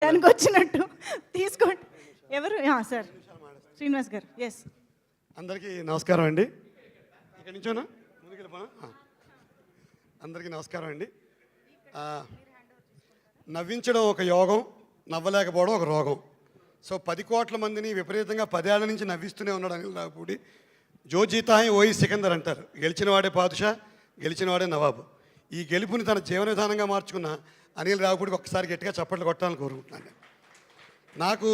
టయానికి వచ్చినట్టు తీసుకోండి. ఎవరు సార్? శ్రీనివాస్ గారు. ఎస్, అందరికీ నమస్కారం అండి. ఇక్కడి నుంచోనా ముందుకు వెళ్ళిపోనా? అందరికీ నమస్కారం అండి. నవ్వించడం ఒక యోగం, నవ్వలేకపోవడం ఒక రోగం. సో 10 కోట్ల మందిని విపరీతంగా 10 ఏళ్ల నుంచి నవ్విస్తూనే ఉన్నాడు అనిల్ రావిపూడి. జో జీతా హై ఓయి సికందర్ అంటారు. గెలిచినవాడే పాదుషా, గెలిచినవాడే నవాబు. ఈ గెలుపుని తన జీవన విధానంగా మార్చుకున్న అనిల్ రావిపూడికి ఒక్కసారి గట్టిగా చప్పట్లు కొట్టాలని కోరుకుంటున్నాను. నాకు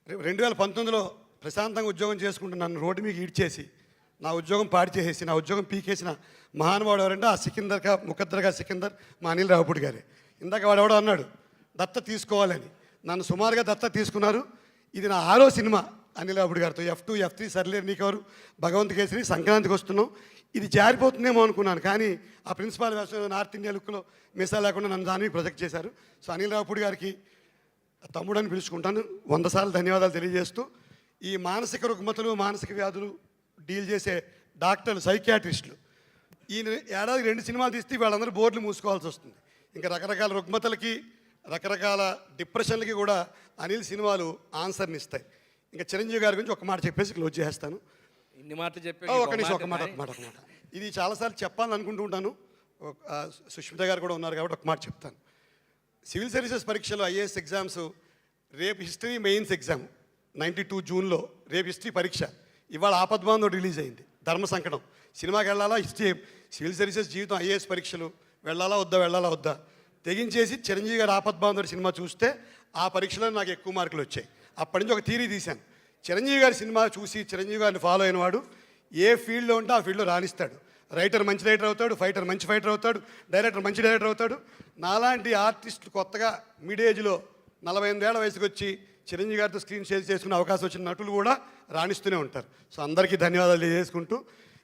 2019లో ప్రశాంతంగా ఉద్యోగం చేసుకుంటూ నన్ను రోడ్డు మీకు ఈడ్చేసి నా ఉద్యోగం పాడి చేసేసి నా ఉద్యోగం పీకేసిన మహానుభావుడు ఎవరంటే ఆ ముఖద్దర్గా సికిందర్ మా అనిల్ రావిపూడి గారే. ఇందాక వాడు ఎవడో అన్నాడు దత్త తీసుకోవాలని. నన్ను సుమారుగా దత్త తీసుకున్నారు. ఇది నా 6వ సినిమా అనిల్ రావిపూడి గారితో. F2, F3, సర్లేరు నీకెవరు, భగవంత్ కేసరి, సంక్రాంతికి వస్తున్నాం. ఇది జారిపోతుందేమో అనుకున్నాను, కానీ ఆ ప్రిన్సిపాల్ వేషం నార్త్ ఇండియా లుక్లో మిసా లేకుండా నన్ను దాని ప్రొజెక్ట్ చేశారు. సో అనిల్ రావిపూడి గారికి తమ్ముడని పిలుచుకుంటాను. 100 సార్లు ధన్యవాదాలు తెలియజేస్తూ, ఈ మానసిక రుగ్మతలు, మానసిక వ్యాధులు డీల్ చేసే డాక్టర్లు, సైకియాట్రిస్టులు ఈ ఏడాదికి 2 సినిమాలు తీస్తే వాళ్ళందరూ బోర్డులు మూసుకోవాల్సి వస్తుంది. ఇంకా రకరకాల రుగ్మతలకి, రకరకాల డిప్రెషన్లకి కూడా అనిల్ సినిమాలు ఆన్సర్ని ఇస్తాయి. ఇంకా చిరంజీవి గారి గురించి ఒక మాట చెప్పేసి క్లోజ్ చేస్తాను. ఇన్ని మాటలు చెప్పి ఒక మాట. ఇది చాలాసార్లు చెప్పాలని అనుకుంటూ ఉంటాను. సుష్మిత గారు కూడా ఉన్నారు కాబట్టి ఒక మాట చెప్తాను. సివిల్ సర్వీసెస్ పరీక్షలు, ఐఏఎస్ ఎగ్జామ్స్ రేపు హిస్టరీ మెయిన్స్ ఎగ్జామ్ 92 జూన్లో రేపు హిస్టరీ పరీక్ష. ఇవాళ ఆపద్బాంధవ్ రిలీజ్ అయింది. ధర్మ సంకటం సినిమాకి వెళ్ళాలా, హిస్టరీ సివిల్ సర్వీసెస్ జీవితం, ఐఏఎస్ పరీక్షలు వెళ్ళాలా వద్దా తెగించేసి చిరంజీవి గారు ఆపద్బాంధవుడు సినిమా చూస్తే ఆ పరీక్షలో నాకు ఎక్కువ మార్కులు వచ్చాయి. అప్పటి నుంచి ఒక థీరీ తీశాను. చిరంజీవి గారి సినిమా చూసి చిరంజీవి గారిని ఫాలో అయిన వాడు ఏ ఫీల్డ్లో ఉంటే ఆ ఫీల్డ్లో రాణిస్తాడు. రైటర్ మంచి రైటర్ అవుతాడు, ఫైటర్ మంచి ఫైటర్ అవుతాడు, డైరెక్టర్ మంచి డైరెక్టర్ అవుతాడు. నాలాంటి ఆర్టిస్టులు కొత్తగా మిడ్ ఏజ్లో 48 ఏళ్ల వయసుకు వచ్చి చిరంజీవి గారితో స్క్రీన్ షేర్ చేసుకునే అవకాశం వచ్చిన నటులు కూడా రాణిస్తూనే ఉంటారు. సో అందరికీ ధన్యవాదాలు తెలియజేసుకుంటూ,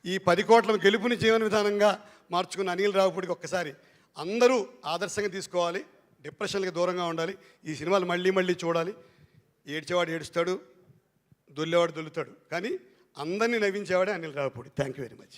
ఈ 10 కోట్ల గెలుపుని జీవన విధానంగా మార్చుకున్న అనిల్ రావిపూడికి ఒక్కసారి అందరూ ఆదర్శంగా తీసుకోవాలి. డిప్రెషన్కి దూరంగా ఉండాలి. ఈ సినిమాలు మళ్ళీ చూడాలి. ఏడ్చేవాడు ఏడుస్తాడు, దొల్లేవాడు దొల్లుతాడు, కానీ అందరినీ నవ్వించేవాడే Anil Ravipudi. Thank you very much.